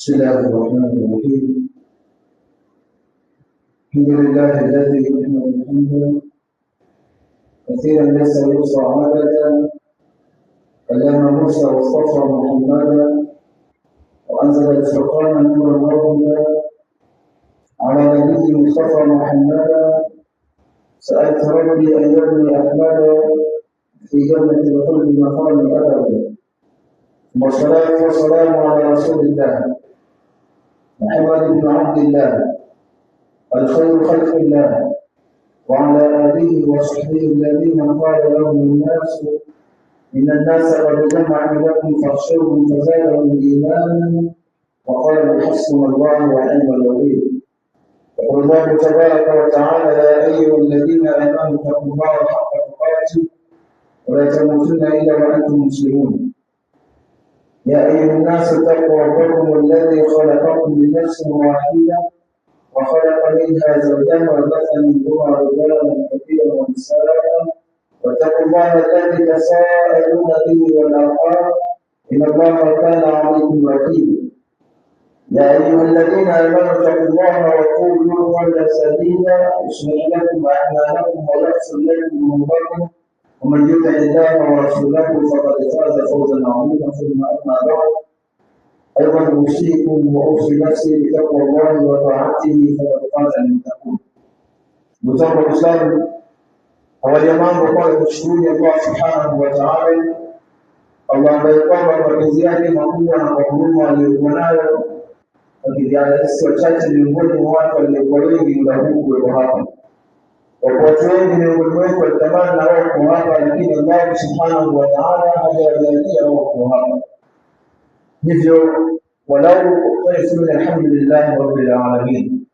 بسم الله الرحمن الرحيم. الحمد لله الذي يحمد الحمد كثيرا ليس يحصى عددا، كلم موسى واصطفى محمدا وانزل الفرقان نورا وهدى على نبي مصطفى محمدا. سألت ربي ان يبني احمدا في جنة الخلد مقام ابدا، والصلاة والسلام على رسول الله محمد بن عبد الله الخير خلق الله، وعلى آله وصحبه الذين قال لهم الناس إن الناس قد جمعوا لكم فاخشوهم فزادهم إيمانا وقالوا حسبنا الله ونعم الوكيل. يقول الله تبارك وتعالى: يا أيها الذين آمنوا اتقوا الله حق تقاته ولا تموتن إلا وأنتم مسلمون. يا أيها الناس اتقوا ربكم الذي خلقكم من نفس واحدة وخلق منها زوجها وبث منهما رجالا كثيرا ونساء، واتقوا الله الذي تساءلون به والأرحام إن الله كان عليكم رقيبا. يا أيها الذين آمنوا اتقوا الله وقولوا قولا سديدا يصلح لكم أعمالكم ويغفر لكم ذنوبكم، ومن يطع الله ورسوله فقد فاز فوزا عظيما. ثم أما بعد، أيضا أوصيكم وأوصي نفسي بتقوى الله وطاعته فقد فاز المتقون. Ndugu Waislamu, awali ya mambo kwa kumshukuru Allah subhanahu wa ta'ala, Allah ambaye kwamba kwa mapenzi yake makubwa na kwa huruma aliyokuwa nayo akijalia sisi wachache miongoni mwa watu waliokuwa wengi muda huu kuwepo hapa. Watu wengi miongoni mwetu walitamani na wao kuwa hapa, lakini Allah subhanahu wa ta'ala hajawajalia wao kuwa hapa. Hivyo walau tunasema alhamdulillah rabbil alamin.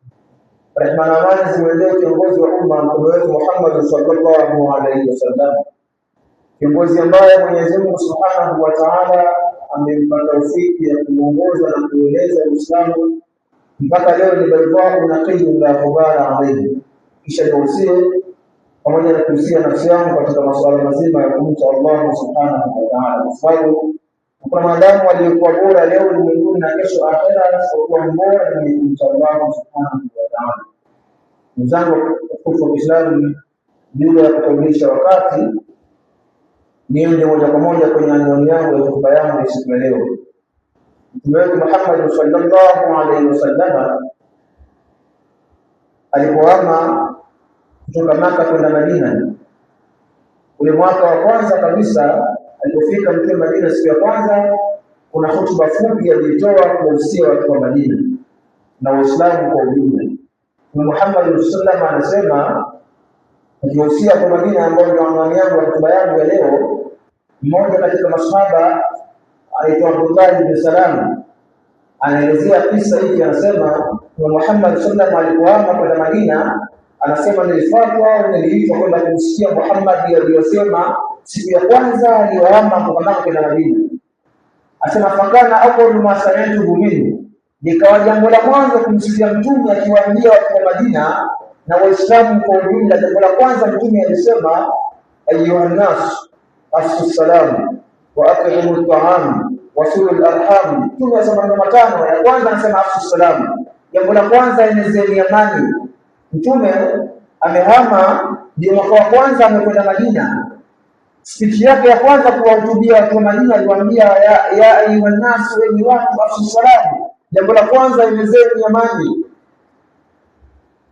Rehma na amani zimeendea kiongozi wa umma mtume wetu Muhammad sallallahu alaihi wasallam, kiongozi ambaye Mwenyezi Mungu subhanahu wa ta'ala amempa taufiki ya kuongoza na kueleza Uislamu mpaka leo ni baidha na qiyam la khubara alayhi. Kisha tuusie pamoja na kuhusia nafsi yangu katika masuala mazima ya kumcha Allah subhanahu wa ta'ala, kwa sababu kwa mwanadamu aliyekuwa bora leo ulimwenguni na kesho akhera kwa bora ni kumcha Allah subhanahu wa ta'ala. Mzangu kwa Uislamu, bila ya kutambulisha wakati, niende moja kwa moja kwenye anwani yangu ya hotuba yangu siku ya leo. Mtume wetu Muhammad sallallahu alaihi wasallam alipohama kutoka Maka kwenda Madina, ule mwaka wa kwanza kabisa alipofika Mtume Madina, siku ya kwanza kuna hotuba fupi aliyotoa kuhusia watu wa Madina na Waislamu kwa ujumla. Muhammad sallallahu alaihi anasema akihusia kwa Madina, ambayo ndio anwani yangu ya hotuba yangu ya leo. Mmoja katika masahaba aitwa Abdullah ibn Salam anaelezea kisa hiki, anasema Muhammad sallallahu alaihi alipohama kwenda Madina, anasema nilifuatwa, niliitwa kwenda kumsikia Muhammad aliyosema siku ya kwanza aliyohama kutoka kwenda Madina. Asema fakana awwal ma sami'tu minhu, nikawa jambo la mwanzo kumsikia mtume akiwaambia watu wa Madina na Waislamu kwa ujumla. Jambo la kwanza mtume alisema ayuha nas afshu salam wa at'imu at'am wa silu al-arham. Mtume anasema mambo matano. Ya kwanza anasema afshu salam, jambo la kwanza enezeni amani. Mtume amehama, ndio mwaka wa kwanza amekwenda Madina. Speech yake ya kwanza kuwahutubia watu wa Madina aliwaambia ya ayuha nas, wengi watu, afshu salam, jambo la kwanza enezeni amani.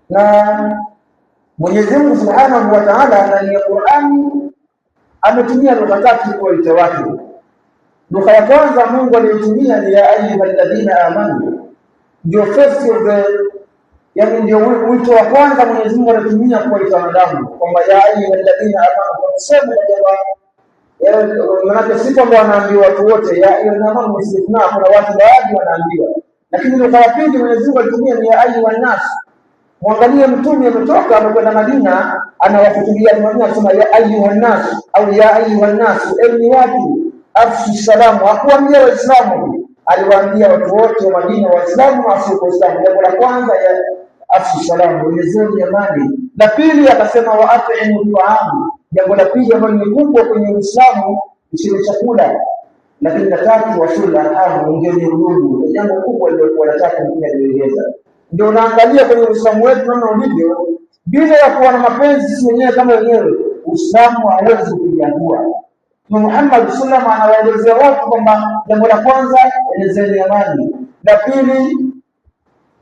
Na Mwenyezi Mungu Subhanahu wa Ta'ala ndani ya Qur'ani ametumia lugha tatu kuwaita watu. Lugha ya kwanza Mungu aliyotumia ni ya ayyuhalladhina amanu, ndio first of the, yani ndio wito wa kwanza Mwenyezi Mungu anatumia kuwaita wanadamu, kwamba ya ayyuhalladhina amanu, kwa sababu maana si kwamba wanaambiwa watu wote ya ayyuhalladhina amanu, istifna, kuna watu baadhi wanaambiwa. Lakini lugha ya pili Mwenyezi Mungu alitumia ni ya ayyuhan nas. Mwangalie mtume ametoka amekwenda Madina, anawahutubia Madina, anasema ya ayyuhan nas au ya ayyuhan nas, enyi watu, afshu salamu. Hakuambia Waislamu, aliwaambia watu wote wa Madina, Waislamu na Waislamu. Jambo la kwanza ya afshu salamu, enezeni amani. La pili akasema wa at'imu at'am, jambo la pili ambalo ni kubwa kwenye Uislamu ni chakula. Lakini la tatu wasulu arham, ungeni udugu, jambo kubwa lililokuwa la tatu Mtume alieleza. Ndio unaangalia kwenye Uislamu wetu namna ulivyo, bila ya kuwa na mapenzi sisi wenyewe kama wenyewe, Uislamu hauwezi kupiga hatua. Muhammad sallallahu alaihi wasallam anawaelezea watu kwamba jambo la kwanza elezeni amani, la pili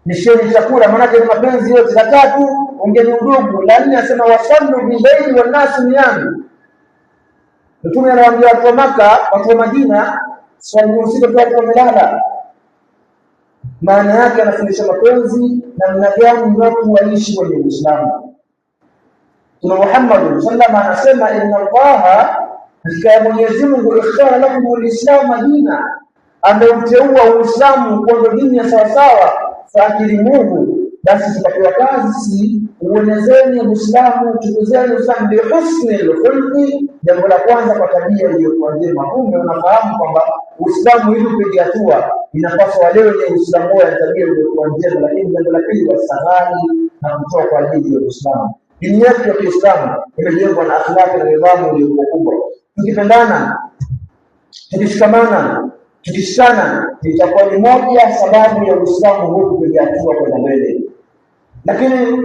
nisheni chakula, maana ni mapenzi yote, la tatu ongeni udugu, la nne asema wasallu billaili wan nas niyam. Mtume anawaambia watu wa Maka, watu wa Madina, swali usiku kwa watu wamelala. Maana yake anafundisha mapenzi na namna gani watu waishi kwenye Uislamu. Tuna Muhammad sallallahu alaihi wasallam anasema inna Allaha, hakika Mwenyezi Mungu ikhtara lakum al-Islam dina, ameuteua Uislamu kwa dini ya sawa sawa, faakirimuhu, basi tutapewa kazi uenezeni Uislamu, tukuzeni Uislamu bi husnil khulqi, jambo la kwanza kwa tabia iliyokuwa njema. Kumbe unafahamu kwamba Uislamu hivi kupiga hatua inapaswa wale wenye Uislamu wa tabia iliyokuwa njema, lakini jambo la pili wasahani na kutoa kwa ajili ya Uislamu. Dini yetu ya Kiislamu imejengwa na akhlaq na nidhamu iliyokuwa kubwa. Tukipendana, tukishikamana, tukishana, itakuwa ni moja sababu ya Uislamu huu kupiga hatua kwa mbele. Lakini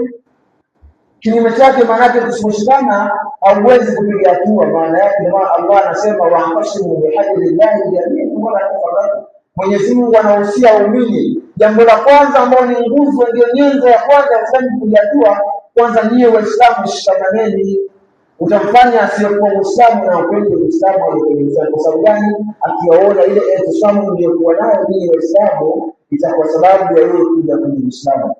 kinyume chake, maana yake kushikana hauwezi kupiga hatua. Maana yake ndio Allah anasema wa'tasimu bihablillahi jami'an wala tafarraqu. Mwenyezi Mungu anahusia waumini, jambo la kwanza ambalo ni nguzo, ndio nyenzo ya kwanza ya kupiga hatua. Kwanza nyie Waislamu shikamaneni. Utamfanya asiyekuwa Muislamu na upende Uislamu aliyekuwa. Kwa sababu gani? Akiwaona ile ihtisamu iliyokuwa nayo ni Waislamu, itakuwa sababu ya yeye kuja kwenye Uislamu.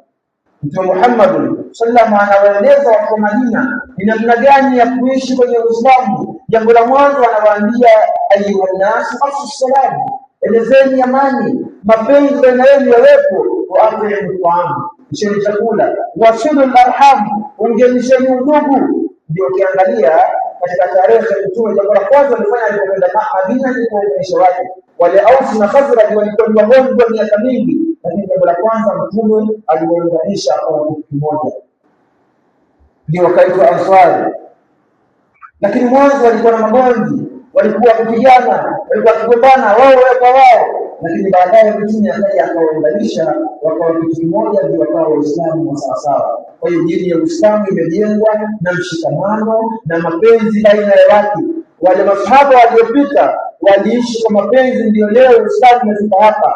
Mtume Muhammad sallallahu alaihi wasallam anawaeleza watu wa Madina ni namna gani ya kuishi kwenye Uislamu. Jambo la mwanzo anawaambia ayuhan nasu as-salam, elezeni amani, mapenzi baina yenu yawepo, wa atiimu ta'am, isheni chakula, wasilu arham, ungenisheni udugu. Ndio ukiangalia katika tarehe ya Mtume, jambo la kwanza alifanya alipokwenda Madina ni kuunganisha watu. Wale Aus na Khazraj walikuwa pamoja kwa miaka mingi, lakini jambo la kwanza Mtume aliwaunganisha kwa kitu kimoja, ndio wakaitwa Ansari. Lakini mwanzo walikuwa na magomvi, walikuwa kupigana, walikuwa kugombana wao kwa wao, lakini baadaye Mtume akaja akawaunganisha wakawa kitu kimoja, ndio wakawa Waislamu wa sawa sawa. Kwa hiyo dini ya Uislamu imejengwa na mshikamano na mapenzi baina ya watu. Wale masahaba waliopita waliishi kwa mapenzi, ndio leo Uislamu umefika hapa.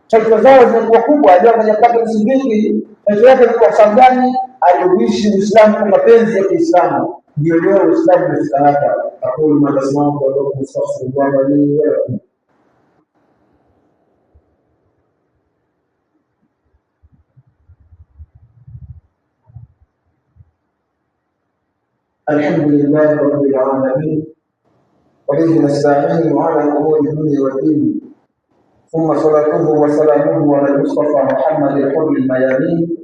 Taifa zao zimekuwa kubwa, ndio wanapata msingi. Taifa yake ni kwa sababu gani? Aliishi Uislamu kwa mapenzi ya Kiislamu, ndio leo Uislamu umefika hapa. Aqulu ma tasma'un wa lakum astaghfirullah li wa lakum. الحمد لله رب العالمين، وبه نستعين على امور الدنيا والدين، ثم صلاته وسلامه على المصطفى محمد الحر الميامين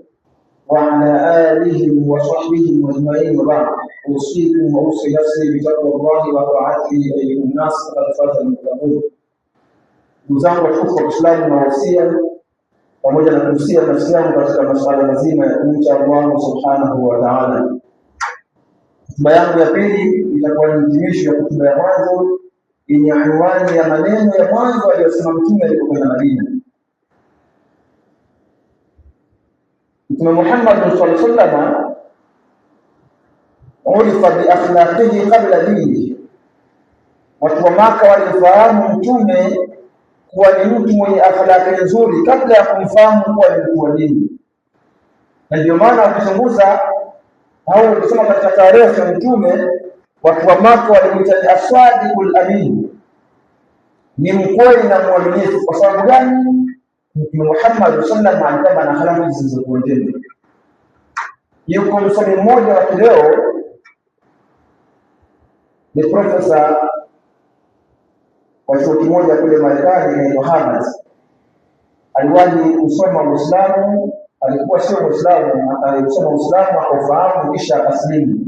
وعلى اله وصحبه اجمعين، وبعد. اوصيكم واوصي نفسي بتقوى الله وطاعته ايها الناس، فقد فاز المتقون. Mzangu wa Uislamu na wasia pamoja na kuhusia nafsi yangu katika masuala mazima ya kumcha Allah subhanahu wa ta'ala. Hotuba yangu ya pili itakuwa ni hitimisho ya hotuba ya mwanzo yenye anwani ya maneno ya mwanzo aliyosema Mtume alipokwenda Madina. Mtume Muhammad sallallahu alaihi wasallam ulifa bi akhlaqihi qabla dinihi. Watu wa Maka walifahamu Mtume kuwa ni mtu mwenye akhlaqi nzuri kabla ya kumfahamu kuwa ni mtu wa dini. Na ndio maana wakichunguza au ukisoma katika tarehe ya Mtume, watu wa Maka walimtaja as-sadiqul amin, ni mkweli na mwaminifu. Kwa sababu gani? Mtume Muhammad sallallahu alaihi wasallam ana akhlaqi zilizokuendea. Yuko msomi mmoja wa leo ni profesa wa chuo kimoja kule Marekani anaitwa Harvard. Aliwahi kusoma Uislamu, alikuwa sio Muislamu, alisoma Uislamu akafahamu kisha akaslimu.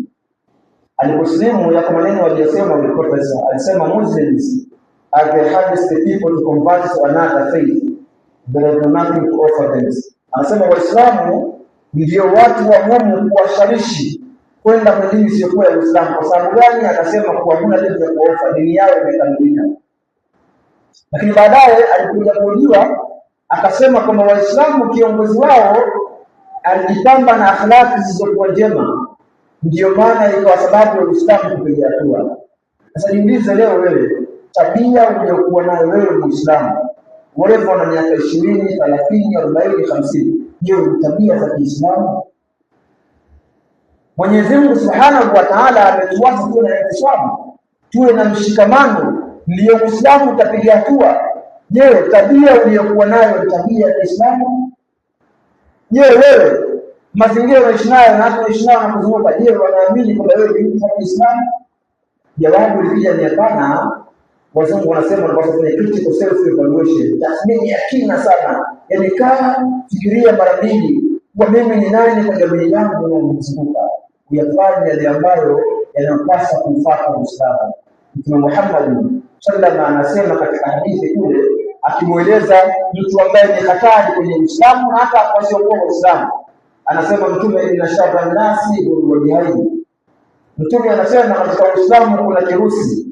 Aliposlimu yako maneno aliyosema ni profesa, alisema Muslims are the hardest people to convert to another faith, there is nothing to offer them. Anasema Waislamu ndio watu wagumu kuwashawishi kwenda kwenye dini isiyokuwa ya Uislamu. Kwa sababu gani? Akasema kwa hakuna kitu cha kuofa, dini yao imekamilika. Lakini baadaye alikuja kuuliwa akasema kwamba Waislamu kiongozi wao alijipamba na akhlaki zisizokuwa njema, ndio maana ikawa sababu ya Uislamu kupiga hatua. Sasa jiulize leo wewe, tabia uliyokuwa nayo wewe Muislamu, wewe una miaka 20, 30, 40, 50, hiyo ni tabia za Kiislamu? Mwenyezi Mungu Subhanahu wa Ta'ala ametuasa tuwe na ihtisamu, tuwe na mshikamano, ndio Uislamu utapiga hatua. Je, tabia uliyokuwa nayo ni tabia ya Kiislamu? Je, wewe mazingira unaishi nayo na watu wanaishi nao na kuzunguka, je, wanaamini kwamba wewe ni mtu wa Kiislamu? Jawabu lilija ni hapana. Wazungu wanasema unapaswa kufanya critical self evaluation, tathmini ya kina sana. Yaani kaa fikiria mara mbili, kwa mimi ni nani kwa jamii yangu na mzunguka, kuyafanya yale ambayo yanapaswa kufuata Uislamu. Mtume Muhammad sallallahu alaihi anasema katika hadithi kule, akimueleza mtu ambaye ni hatari kwenye Uislamu na hata asiokuwa Uislamu, anasema Mtume, inna sharra nasi wajhaini. Mtume anasema katika Uislamu kuna kirusi.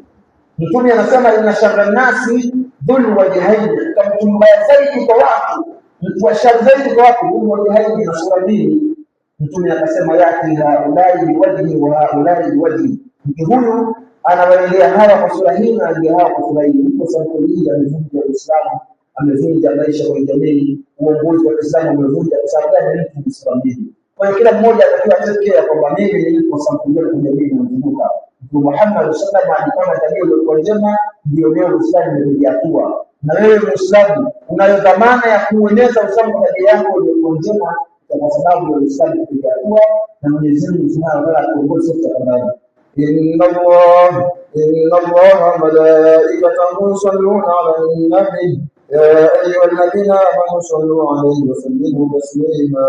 Mtume anasema inna sharra nasi dhul wajhaini, kama mtu mbaya zaidi kwa watu, mtu wa shari zaidi kwa watu, dhul wajhaini na sura mbili. Mtume akasema yati haulai wajhi wa haulai wajhi, mtu huyu anawaelea hawa kwa sura hii na ndio hawa kwa sura hii. Kwa sababu hii amevunja Uislamu, amevunja maisha kwa jamii, uongozi wa Uislamu amevunja, kwa sababu gani? Mtu Muislamu. Kwa hiyo kila mmoja atakiwa atekee kwamba mimi nilipo sampuli kwa jamii inayozunguka. Mtume Muhammad sallallahu alaihi wasallam alikuwa tabia iliyokuwa njema, ndio leo Uislamu umepiga hatua. Na wewe Muislamu unayo dhamana ya kueneza Uislamu kwa tabia yako iliyokuwa njema, kwa sababu ya Uislamu kupiga hatua, na Mwenyezi Mungu Subhanahu wa Ta'ala atuongoze katika dhamana. إن الله ملائكته يصلون على النبي يا أيها الذين آمنوا صلوا عليه وسلموا تسليما.